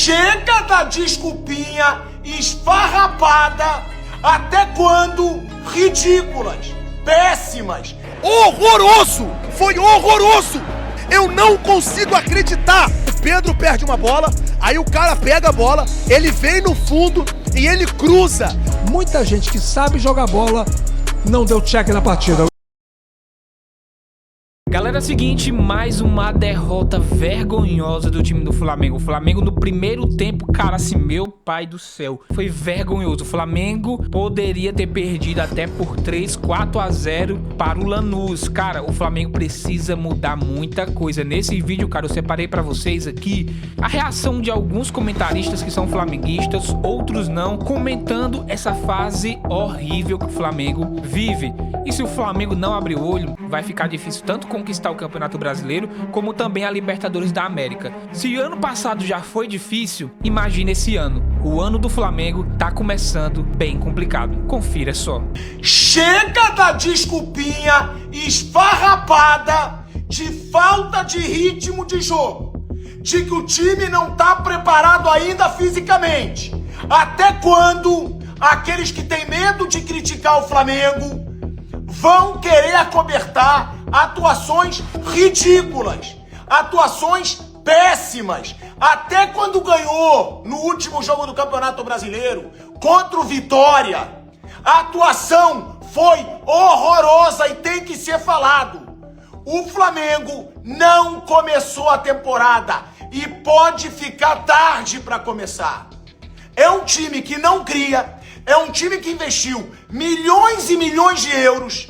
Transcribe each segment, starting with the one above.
Chega da desculpinha esfarrapada, até quando? Ridículas, péssimas. Horroroso! Foi horroroso! Eu não consigo acreditar! O Pedro perde uma bola, aí o cara pega a bola, ele vem no fundo e ele cruza. Muita gente que sabe jogar bola não deu check na partida. Galera, é o seguinte, mais uma derrota vergonhosa do time do Flamengo. O Flamengo no primeiro tempo, cara, assim, meu pai do céu, foi vergonhoso. O Flamengo poderia ter perdido até por 3-4-0 para o Lanús. Cara, o Flamengo precisa mudar muita coisa. Nesse vídeo, cara, eu separei pra vocês aqui a reação de alguns comentaristas que são flamenguistas, outros não, comentando essa fase horrível que o Flamengo vive. E se o Flamengo não abrir o olho, vai ficar difícil tanto conquistar o Campeonato Brasileiro, como também a Libertadores da América. Se ano passado já foi difícil, imagine esse ano. O ano do Flamengo tá começando bem complicado. Confira só. Chega da desculpinha esfarrapada de falta de ritmo de jogo, de que o time não tá preparado ainda fisicamente. Até quando aqueles que têm medo de criticar o Flamengo vão querer acobertar atuações ridículas, atuações péssimas? Até quando ganhou no último jogo do Campeonato Brasileiro contra o Vitória, a atuação foi horrorosa e tem que ser falado. O Flamengo não começou a temporada e pode ficar tarde para começar. É um time que não cria, é um time que investiu milhões e milhões de euros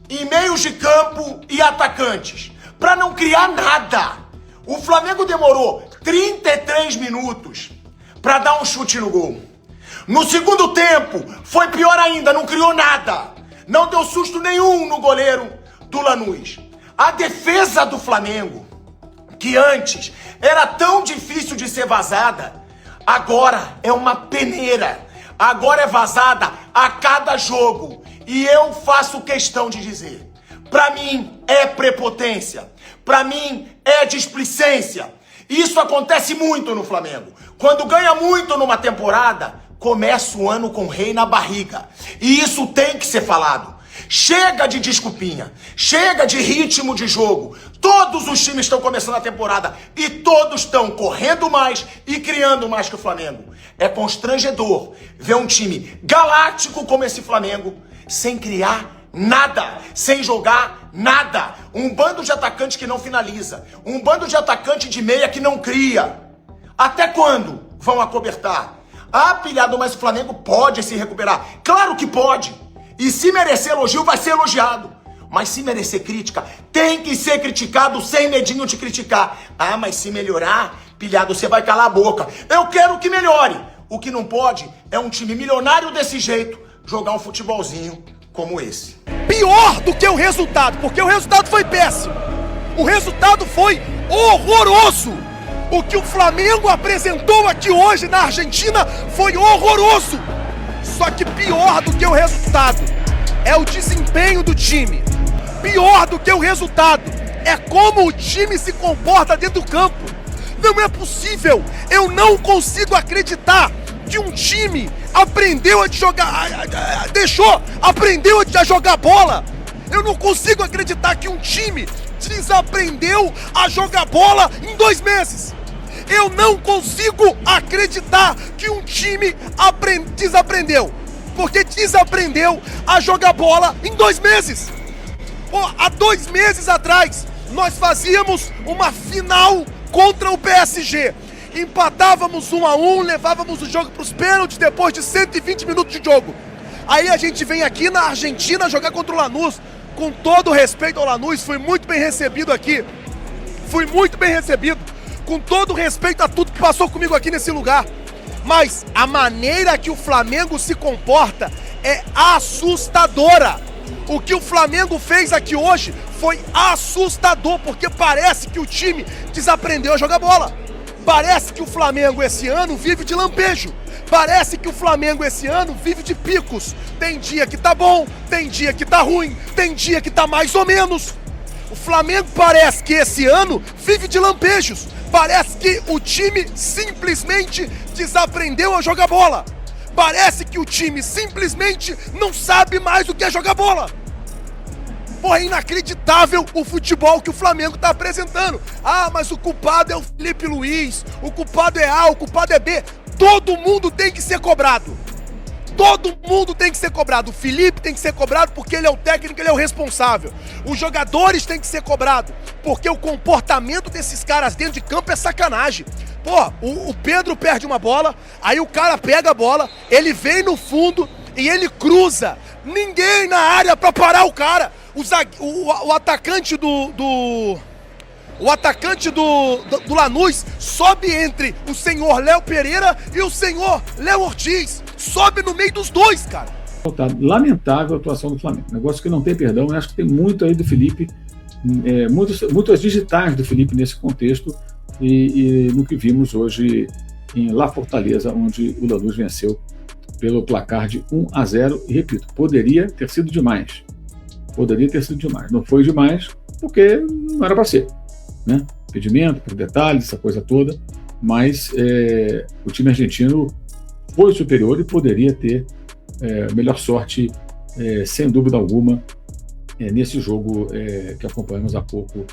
em meios de campo e atacantes para não criar nada. O Flamengo demorou 33 minutos para dar um chute no gol. No segundo tempo foi pior ainda, não criou nada. Não deu susto nenhum no goleiro do Lanús. A defesa do Flamengo, que antes era tão difícil de ser vazada, agora é uma peneira. Agora é vazada a cada jogo. E eu faço questão de dizer, pra mim é prepotência, pra mim é displicência. Isso acontece muito no Flamengo. Quando ganha muito numa temporada, começa o ano com o rei na barriga. E isso tem que ser falado. Chega de desculpinha, chega de ritmo de jogo. Todos os times estão começando a temporada e todos estão correndo mais e criando mais que o Flamengo. É constrangedor ver um time galáctico como esse Flamengo sem criar nada, sem jogar nada. Um bando de atacante que não finaliza, um bando de atacante de meia que não cria. Até quando vão acobertar? Ah, pilhado, mas o Flamengo pode se recuperar. Claro que pode. E se merecer elogio, vai ser elogiado. Mas se merecer crítica, tem que ser criticado sem medinho de criticar. Ah, mas se melhorar, pilhado, você vai calar a boca. Eu quero que melhore. O que não pode é um time milionário desse jeito jogar um futebolzinho como esse. Pior do que o resultado, porque o resultado foi péssimo. O resultado foi horroroso. O que o Flamengo apresentou aqui hoje na Argentina foi horroroso. Só que pior do que o resultado é o desempenho do time. Pior do que o resultado é como o time se comporta dentro do campo. Não é possível, eu não consigo acreditar que um time aprendeu a jogar, aprendeu a jogar bola. Eu não consigo acreditar que um time desaprendeu a jogar bola em 2 meses. Eu não consigo acreditar que um time desaprendeu, porque desaprendeu a jogar bola em 2 meses. Pô, há 2 meses atrás, nós fazíamos uma final contra o PSG. Empatávamos 1-1, levávamos o jogo para os pênaltis depois de 120 minutos de jogo. Aí a gente vem aqui na Argentina jogar contra o Lanús. Com todo respeito ao Lanús, fui muito bem recebido aqui. Fui muito bem recebido. Com todo respeito a tudo que passou comigo aqui nesse lugar. Mas a maneira que o Flamengo se comporta é assustadora. O que o Flamengo fez aqui hoje foi assustador, porque parece que o time desaprendeu a jogar bola. Parece que o Flamengo esse ano vive de lampejo. Parece que o Flamengo esse ano vive de picos. Tem dia que tá bom, tem dia que tá ruim, tem dia que tá mais ou menos. O Flamengo parece que esse ano vive de lampejos. Parece que o time simplesmente desaprendeu a jogar bola. Parece que o time simplesmente não sabe mais o que é jogar bola. Pô, é inacreditável o futebol que o Flamengo tá apresentando. Ah, mas o culpado é o Felipe Luiz, o culpado é A, o culpado é B. Todo mundo tem que ser cobrado. Todo mundo tem que ser cobrado. O Felipe tem que ser cobrado porque ele é o técnico, ele é o responsável. Os jogadores têm que ser cobrados porque o comportamento desses caras dentro de campo é sacanagem. Pô, o Pedro perde uma bola, aí o cara pega a bola, ele vem no fundo e ele cruza. Ninguém na área pra parar o cara. O atacante do Lanús sobe entre o senhor Léo Pereira e o senhor Léo Ortiz. Sobe no meio dos dois, cara. Lamentável a atuação do Flamengo. Negócio que não tem perdão. Eu acho que tem muito aí do Felipe, muitas digitais do Felipe nesse contexto e no que vimos hoje em La Fortaleza, onde o Lanús venceu pelo placar de 1-0. E repito, poderia ter sido demais. Poderia ter sido demais. Não foi demais porque não era para ser, né? Impedimento, por detalhes, essa coisa toda. Mas o time argentino foi superior e poderia ter melhor sorte, sem dúvida alguma, nesse jogo que acompanhamos há pouco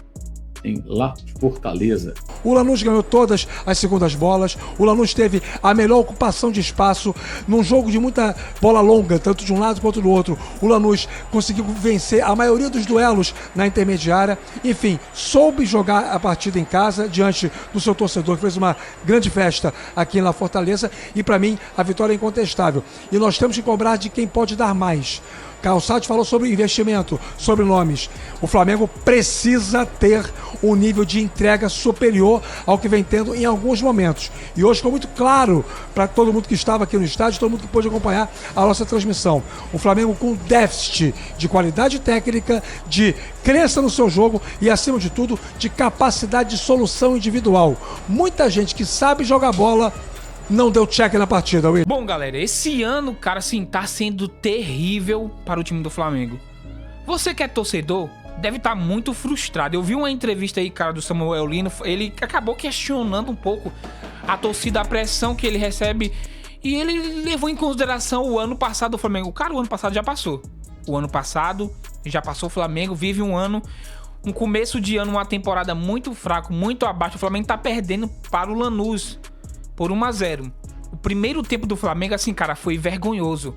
em La Fortaleza. O Lanús ganhou todas as segundas bolas, o Lanús teve a melhor ocupação de espaço num jogo de muita bola longa, tanto de um lado quanto do outro. O Lanús conseguiu vencer a maioria dos duelos na intermediária, enfim, soube jogar a partida em casa diante do seu torcedor, que fez uma grande festa aqui em La Fortaleza, e para mim a vitória é incontestável. E nós temos que cobrar de quem pode dar mais. Calçados falou sobre investimento, sobre nomes. O Flamengo precisa ter um nível de entrega superior ao que vem tendo em alguns momentos. E hoje ficou muito claro para todo mundo que estava aqui no estádio, todo mundo que pôde acompanhar a nossa transmissão. O Flamengo com déficit de qualidade técnica, de crença no seu jogo e, acima de tudo, de capacidade de solução individual. Muita gente que sabe jogar bola não deu check na partida, Will. Bom, galera, esse ano, cara, assim, tá sendo terrível para o time do Flamengo. Você que é torcedor, deve estar muito frustrado. Eu vi uma entrevista aí, cara, do Samuel Lino, ele acabou questionando um pouco a torcida, a pressão que ele recebe, e ele levou em consideração o ano passado do Flamengo. Cara, o ano passado já passou. O ano passado já passou, o Flamengo vive um começo de ano, uma temporada muito fraco, muito abaixo. O Flamengo tá perdendo para o Lanús por 1-0. O primeiro tempo do Flamengo, assim, cara, foi vergonhoso.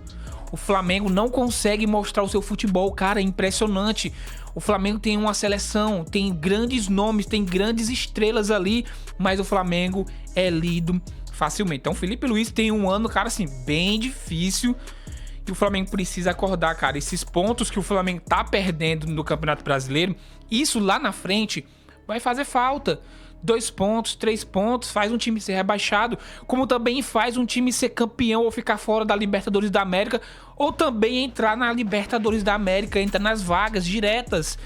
O Flamengo não consegue mostrar o seu futebol, cara, é impressionante. O Flamengo tem uma seleção, tem grandes nomes, tem grandes estrelas ali, mas o Flamengo é lido facilmente. Então, o Felipe Luiz tem um ano, cara, assim, bem difícil. E o Flamengo precisa acordar, cara. Esses pontos que o Flamengo tá perdendo no Campeonato Brasileiro, isso lá na frente vai fazer falta. 2 pontos, 3 pontos, faz um time ser rebaixado, como também faz um time ser campeão ou ficar fora da Libertadores da América, ou também entrar na Libertadores da América, entrar nas vagas diretas.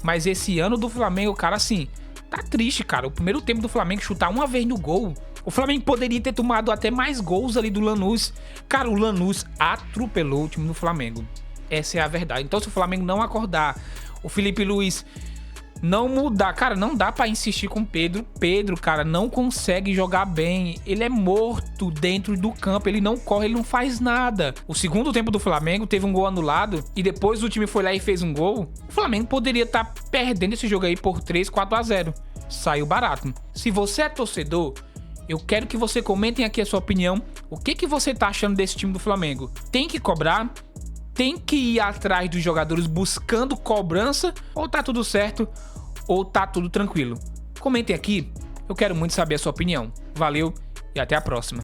Mas esse ano do Flamengo, cara, assim, tá triste, cara. O primeiro tempo do Flamengo chutar uma vez no gol, o Flamengo poderia ter tomado até mais gols ali do Lanús. Cara, o Lanús atropelou o time do Flamengo. Essa é a verdade. Então, se o Flamengo não acordar, o Felipe Luiz não mudar, cara, não dá pra insistir com o Pedro. Pedro, cara, não consegue jogar bem. Ele é morto dentro do campo, ele não corre, ele não faz nada. O segundo tempo do Flamengo teve um gol anulado e depois o time foi lá e fez um gol. O Flamengo poderia estar perdendo esse jogo aí por 3-4-0. Saiu barato. Se você é torcedor, eu quero que você comentem aqui a sua opinião. O que você tá achando desse time do Flamengo? Tem que cobrar? Tem que ir atrás dos jogadores buscando cobrança? Ou tá tudo certo? Ou tá tudo tranquilo? Comentem aqui, eu quero muito saber a sua opinião. Valeu e até a próxima.